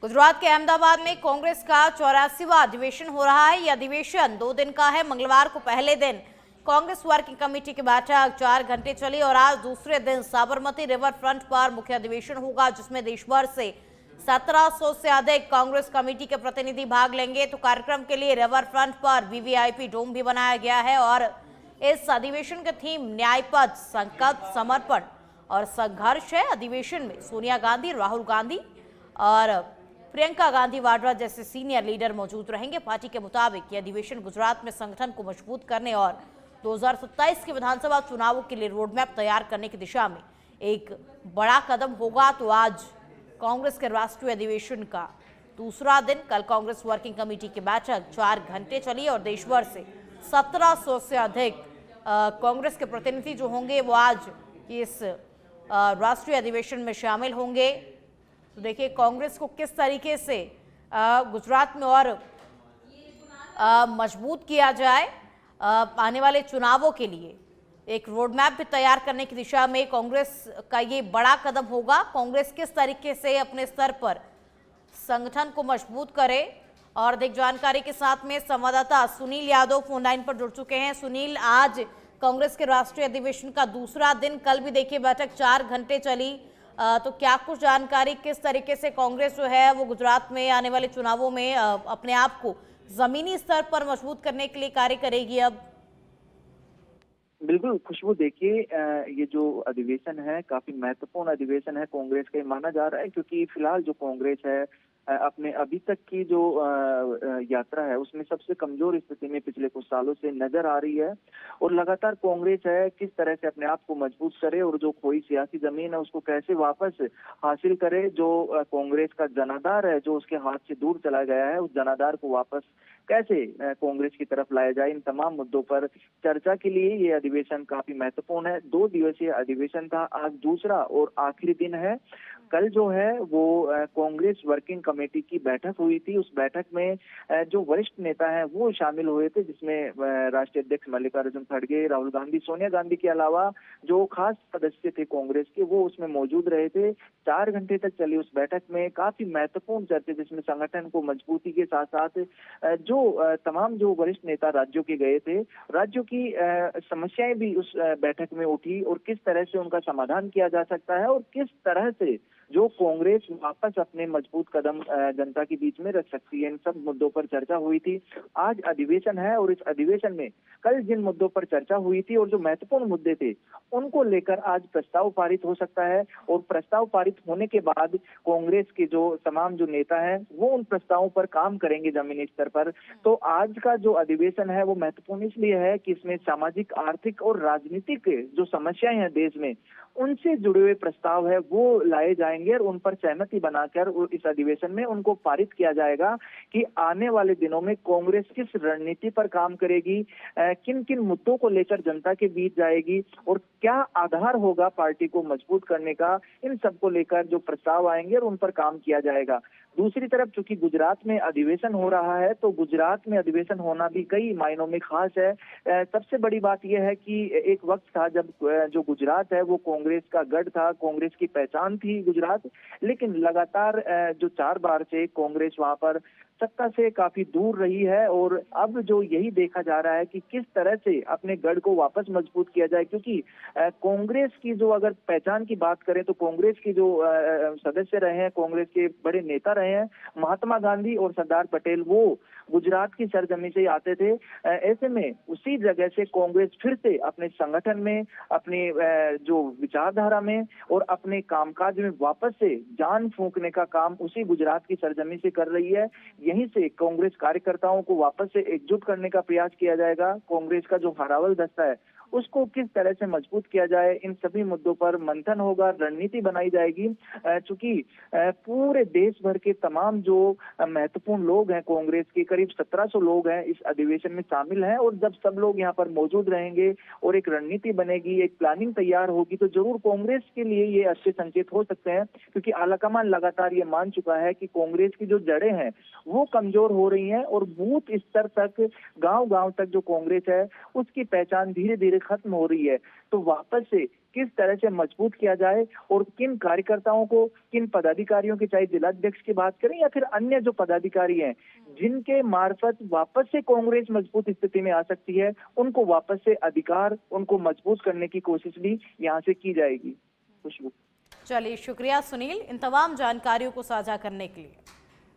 गुजरात के अहमदाबाद में कांग्रेस का 84वां अधिवेशन हो रहा है। यह अधिवेशन 2 दिन का है। मंगलवार को पहले दिन कांग्रेस वर्किंग कमेटी की बैठक 4 घंटे चली और आज दूसरे दिन साबरमती रिवर फ्रंट पर मुख्य अधिवेशन होगा, जिसमें देश भर से 1700 से अधिक कांग्रेस कमेटी के प्रतिनिधि भाग लेंगे। तो कार्यक्रम के लिए रिवर फ्रंट पर वीवीआईपी डोम भी बनाया गया है और इस अधिवेशन का थीम न्यायपथ, संकल्प, समर्पण और संघर्ष है। अधिवेशन में सोनिया गांधी, राहुल गांधी और प्रियंका गांधी वाड्रा जैसे सीनियर लीडर मौजूद रहेंगे। पार्टी के मुताबिक यह अधिवेशन गुजरात में संगठन को मजबूत करने और 2027 के विधानसभा चुनावों के लिए रोडमैप तैयार करने की दिशा में एक बड़ा कदम होगा। तो आज कांग्रेस के राष्ट्रीय अधिवेशन का दूसरा दिन, कल कांग्रेस वर्किंग कमेटी की बैठक 4 घंटे चली और देश भर से 1700 से अधिक कांग्रेस के प्रतिनिधि जो होंगे वो आज इस राष्ट्रीय अधिवेशन में शामिल होंगे। तो देखिए कांग्रेस को किस तरीके से गुजरात में और मजबूत किया जाए, आने वाले चुनावों के लिए एक रोड मैप भी तैयार करने की दिशा में कांग्रेस का ये बड़ा कदम होगा। कांग्रेस किस तरीके से अपने स्तर पर संगठन को मजबूत करे और अधिक जानकारी के साथ में संवाददाता सुनील यादव फोन लाइन पर जुड़ चुके हैं। सुनील, आज कांग्रेस के राष्ट्रीय अधिवेशन का दूसरा दिन, कल भी देखिए बैठक 4 घंटे चली, तो क्या कुछ जानकारी, किस तरीके से कांग्रेस जो है वो गुजरात में आने वाले चुनावों में अपने आप को जमीनी स्तर पर मजबूत करने के लिए कार्य करेगी? अब बिल्कुल खुशबू, देखिए ये जो अधिवेशन है काफी महत्वपूर्ण अधिवेशन है कांग्रेस का, माना जा रहा है क्योंकि फिलहाल जो कांग्रेस है अपने अभी तक की जो यात्रा है उसमें सबसे कमजोर स्थिति में पिछले कुछ सालों से नजर आ रही है। और लगातार कांग्रेस है किस तरह से अपने आप को मजबूत करे और जो खोई सियासी जमीन है उसको कैसे वापस हासिल करे। जो कांग्रेस का जनाधार है जो उसके हाथ से दूर चला गया है, उस जनाधार को वापस कैसे कांग्रेस की तरफ लाया जाए, इन तमाम मुद्दों पर चर्चा के लिए ये अधिवेशन काफी महत्वपूर्ण है। 2 दिवसीय अधिवेशन था, आज दूसरा और आखिरी दिन है। कल जो है वो कांग्रेस वर्किंग कमेटी की बैठक हुई थी। उस बैठक में जो वरिष्ठ नेता हैं वो शामिल हुए थे, जिसमें राष्ट्रीय अध्यक्ष मल्लिकार्जुन खड़गे, राहुल गांधी, सोनिया गांधी के अलावा जो खास सदस्य थे कांग्रेस के वो उसमें मौजूद रहे थे। 4 घंटे तक चली उस बैठक में काफी महत्वपूर्ण चर्चा, जिसमें संगठन को मजबूती के साथ साथ जो तमाम जो वरिष्ठ नेता राज्यों के गए थे, राज्यों की समस्याएं भी उस बैठक में उठी और किस तरह से उनका समाधान किया जा सकता है और किस तरह से जो कांग्रेस वापस अपने मजबूत कदम जनता के बीच में रख सकती है, इन सब मुद्दों पर चर्चा हुई थी। आज अधिवेशन है और इस अधिवेशन में कल जिन मुद्दों पर चर्चा हुई थी और जो महत्वपूर्ण मुद्दे थे उनको लेकर आज प्रस्ताव पारित हो सकता है और प्रस्ताव पारित होने के बाद कांग्रेस के जो तमाम जो नेता हैं वो उन प्रस्तावों पर काम करेंगे जमीनी स्तर पर। तो आज का जो अधिवेशन है वो महत्वपूर्ण इसलिए है कि इसमें सामाजिक, आर्थिक और राजनीतिक जो समस्याएं हैं देश में उनसे जुड़े हुए प्रस्ताव है वो लाए जाएंगे और उन पर सहमति बनाकर इस अधिवेशन में उनको पारित किया जाएगा कि आने वाले दिनों में कांग्रेस किस रणनीति पर काम करेगी, किन किन मुद्दों को लेकर जनता के बीच जाएगी और क्या आधार होगा पार्टी को मजबूत करने का। इन सब को लेकर जो प्रस्ताव आएंगे और उन पर काम किया जाएगा। दूसरी तरफ चूंकि गुजरात में अधिवेशन हो रहा है तो गुजरात में अधिवेशन होना भी कई मायनों में खास है। सबसे बड़ी बात यह है कि एक वक्त था जब जो गुजरात है वो कांग्रेस का गढ़ था, कांग्रेस की पहचान थी गुजरात, लेकिन लगातार जो 4 बार से कांग्रेस वहां पर सत्ता से काफी दूर रही है और अब जो यही देखा जा रहा है कि किस तरह से अपने गढ़ को वापस मजबूत किया जाए, क्योंकि कांग्रेस की जो अगर पहचान की बात करें तो कांग्रेस की जो सदस्य रहे हैं, कांग्रेस के बड़े नेता रहे हैं, महात्मा गांधी और सरदार पटेल, वो गुजरात की सरजमी से आते थे। ऐसे में उसी जगह से कांग्रेस फिर से अपने संगठन में, अपने जो विचारधारा में और अपने कामकाज में वापस से जान फूंकने का काम उसी गुजरात की सरजमी से कर रही है। यहीं से कांग्रेस कार्यकर्ताओं को वापस से एकजुट करने का प्रयास किया जाएगा। कांग्रेस का जो हरावल दस्ता है उसको किस तरह से मजबूत किया जाए, इन सभी मुद्दों पर मंथन होगा, रणनीति बनाई जाएगी। चूंकि पूरे देश भर के तमाम जो महत्वपूर्ण लोग हैं कांग्रेस के, करीब 1700 लोग हैं इस अधिवेशन में शामिल हैं और जब सब लोग यहाँ पर मौजूद रहेंगे और एक रणनीति बनेगी, एक प्लानिंग तैयार होगी तो जरूर कांग्रेस के लिए ये अच्छे संकेत हो सकते हैं, क्योंकि आलाकमान लगातार ये मान चुका है कि कांग्रेस की जो जड़ें हैं वो कमजोर हो रही हैं और बूथ स्तर तक, गांव गांव तक जो कांग्रेस है उसकी पहचान धीरे धीरे खत्म हो रही है। तो वापस से किस तरह से मजबूत किया जाए और किन कार्यकर्ताओं को, किन पदाधिकारियों की, चाहे जिलाध्यक्ष की बात करें या फिर अन्य जो पदाधिकारी हैं, जिनके मार्फत वापस से कांग्रेस मजबूत स्थिति में आ सकती है, उनको वापस से अधिकार, उनको मजबूत करने की कोशिश भी यहाँ से की जाएगी। खुशबू। चलिए, शुक्रिया सुनील इन तमाम जानकारियों को साझा करने के लिए।